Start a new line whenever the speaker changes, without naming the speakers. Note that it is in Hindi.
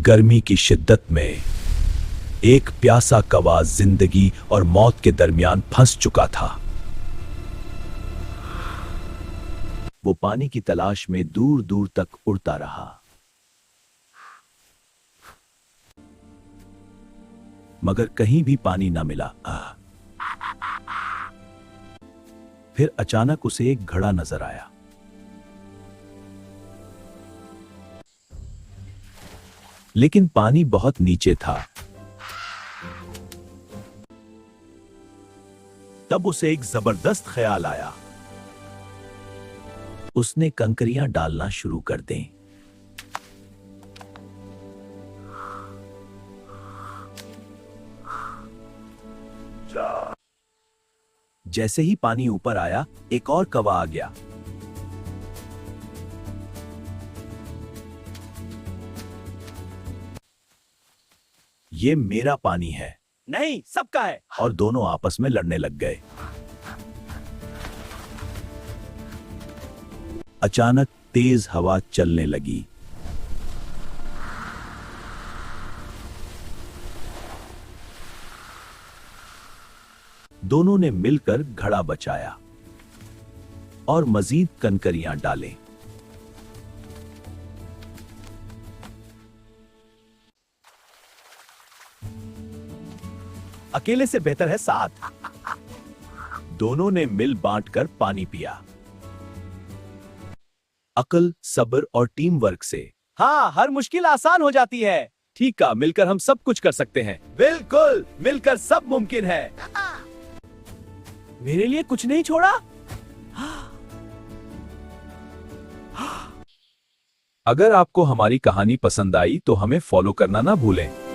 गर्मी की शिद्दत में एक प्यासा कौवा जिंदगी और मौत के दरमियान फंस चुका था। वो पानी की तलाश में दूर दूर तक उड़ता रहा, मगर कहीं भी पानी ना मिला। फिर अचानक उसे एक घड़ा नजर आया। लेकिन पानी बहुत नीचे था। तब उसे एक जबरदस्त ख्याल आया। उसने कंकरियां डालना शुरू कर दें। जैसे ही पानी ऊपर आया, एक और कौवा आ गया। ये मेरा पानी है।
नहीं, सबका है।
और दोनों आपस में लड़ने लग गए। अचानक तेज हवा चलने लगी। दोनों ने मिलकर घड़ा बचाया और मजीद कंकरियां डालें।
अकेले से बेहतर है साथ।
दोनों ने मिल बांटकर पानी पिया। अक्ल, सब्र और टीम वर्क से
हाँ, हर मुश्किल आसान हो जाती है।
ठीक कहा, मिलकर हम सब कुछ कर सकते हैं।
बिल्कुल, मिलकर सब मुमकिन है। मेरे लिए कुछ नहीं छोड़ा।
अगर आपको हमारी कहानी पसंद आई तो हमें फॉलो करना ना भूलें।